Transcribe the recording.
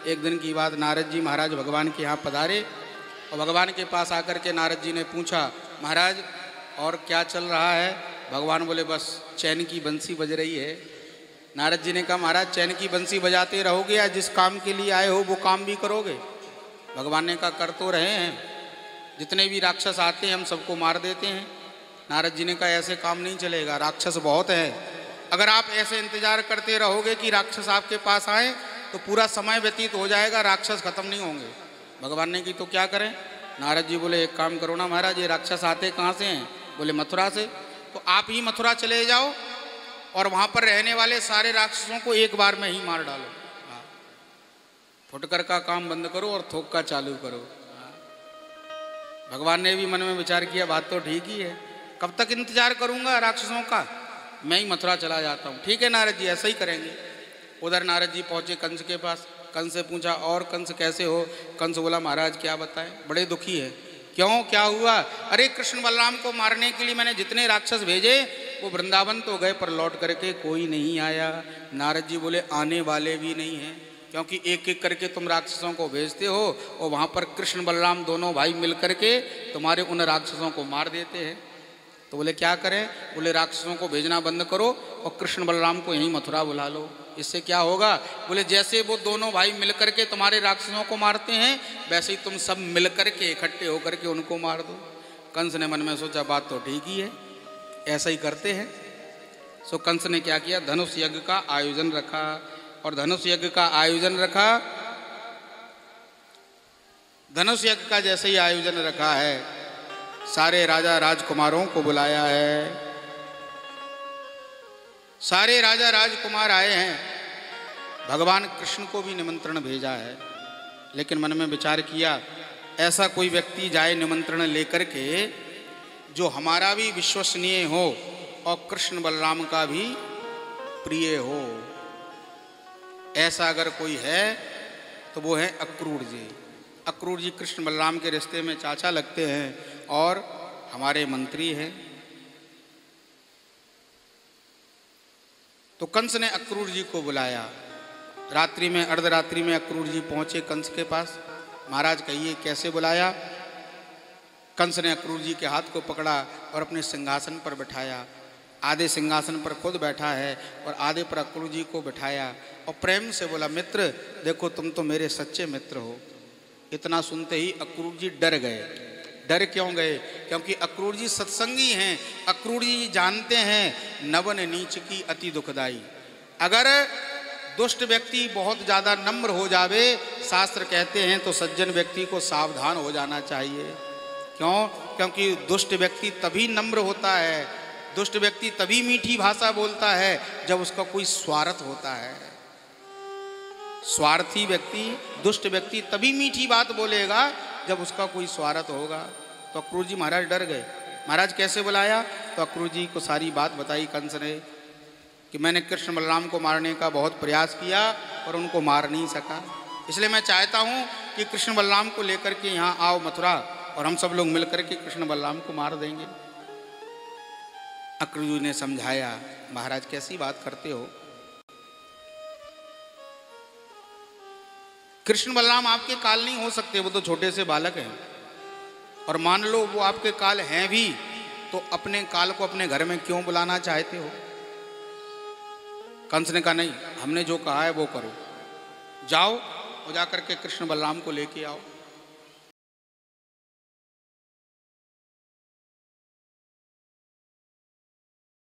एक दिन की बात, नारद जी महाराज भगवान के यहाँ पधारे और भगवान के पास आकर के नारद जी ने पूछा, महाराज और क्या चल रहा है? भगवान बोले, बस चैन की बंसी बज रही है। नारद जी ने कहा, महाराज चैन की बंसी बजाते रहोगे या जिस काम के लिए आए हो वो काम भी करोगे? भगवान ने कहा, कर तो रहे हैं, जितने भी राक्षस आते हैं हम सबको मार देते हैं। नारद जी ने कहा, ऐसे काम नहीं चलेगा, राक्षस बहुत हैं। अगर आप ऐसे इंतजार करते रहोगे कि राक्षस आपके पास आए तो पूरा समय व्यतीत हो जाएगा, राक्षस खत्म नहीं होंगे। भगवान ने की तो क्या करें? नारद जी बोले, एक काम करो ना महाराज, ये राक्षस आते कहाँ से हैं? बोले, मथुरा से। तो आप ही मथुरा चले जाओ और वहाँ पर रहने वाले सारे राक्षसों को एक बार में ही मार डालो। फुटकर का काम बंद करो और थोक का चालू करो। भगवान ने भी मन में विचार किया, बात तो ठीक ही है, कब तक इंतजार करूंगा राक्षसों का, मैं ही मथुरा चला जाता हूँ। ठीक है नारद जी, ऐसा ही करेंगे। उधर नारद जी पहुँचे कंस के पास। कंस से पूछा, और कंस कैसे हो? कंस बोला, महाराज क्या बताएं, बड़े दुखी है। क्यों, क्या हुआ? अरे कृष्ण बलराम को मारने के लिए मैंने जितने राक्षस भेजे वो वृंदावन तो गए पर लौट करके कोई नहीं आया। नारद जी बोले, आने वाले भी नहीं हैं, क्योंकि एक एक करके तुम राक्षसों को भेजते हो और वहाँ पर कृष्ण बलराम दोनों भाई मिल करके तुम्हारे उन राक्षसों को मार देते हैं। तो बोले क्या करें? बोले राक्षसों को भेजना बंद करो और कृष्ण बलराम को यहीं मथुरा बुला लो। इससे क्या होगा? बोले जैसे वो दोनों भाई मिल करके तुम्हारे राक्षसों को मारते हैं वैसे ही तुम सब मिल करके इकट्ठे होकर के उनको मार दो। कंस ने मन में सोचा, बात तो ठीक ही है, ऐसा ही करते हैं। सो कंस ने क्या किया, धनुष यज्ञ का आयोजन रखा। और धनुष यज्ञ का आयोजन रखा, धनुष यज्ञ का जैसे ही आयोजन रखा है, सारे राजा राजकुमारों को बुलाया है। सारे राजा राजकुमार आए हैं। भगवान कृष्ण को भी निमंत्रण भेजा है, लेकिन मन में विचार किया, ऐसा कोई व्यक्ति जाए निमंत्रण लेकर के जो हमारा भी विश्वसनीय हो और कृष्ण बलराम का भी प्रिय हो। ऐसा अगर कोई है तो वो है अक्रूर जी। अक्रूर जी कृष्ण बलराम के रिश्ते में चाचा लगते हैं और हमारे मंत्री हैं। तो कंस ने अक्रूर जी को बुलाया। रात्रि में, अर्धरात्रि में अक्रूर जी पहुंचे कंस के पास। महाराज कहिए कैसे बुलाया? कंस ने अक्रूर जी के हाथ को पकड़ा और अपने सिंहासन पर बिठाया। आधे सिंहासन पर खुद बैठा है और आधे पर अक्रूर जी को बिठाया और प्रेम से बोला, मित्र देखो तुम तो मेरे सच्चे मित्र हो। इतना सुनते ही अक्रूर जी डर गए। डर क्यों गए? क्योंकि अक्रूर जी सत्संगी हैं। अक्रूर जी जानते हैं नवन नीच की अति दुखदाई। अगर दुष्ट व्यक्ति बहुत ज़्यादा नम्र हो जावे, शास्त्र कहते हैं तो सज्जन व्यक्ति को सावधान हो जाना चाहिए। क्यों? क्योंकि दुष्ट व्यक्ति तभी नम्र होता है, दुष्ट व्यक्ति तभी मीठी भाषा बोलता है जब उसका कोई स्वार्थ होता है। स्वार्थी व्यक्ति, दुष्ट व्यक्ति तभी मीठी बात बोलेगा जब उसका कोई स्वार्थ होगा। तो अक्रूर जी महाराज डर गए। महाराज कैसे बुलाया? तो अक्रूर जी को सारी बात बताई कंस ने कि मैंने कृष्ण बलराम को मारने का बहुत प्रयास किया और उनको मार नहीं सका, इसलिए मैं चाहता हूँ कि कृष्ण बलराम को लेकर के यहाँ आओ मथुरा और हम सब लोग मिलकर के कृष्ण बलराम को मार देंगे। अक्रूर जी ने समझाया, महाराज कैसी बात करते हो, कृष्ण बलराम आपके काल नहीं हो सकते, वो तो छोटे से बालक हैं। और मान लो वो आपके काल हैं भी तो अपने काल को अपने घर में क्यों बुलाना चाहते हो? कंस ने कहा, नहीं, हमने जो कहा है वो करो, जाओ और जाकर के कृष्ण बलराम को लेके आओ।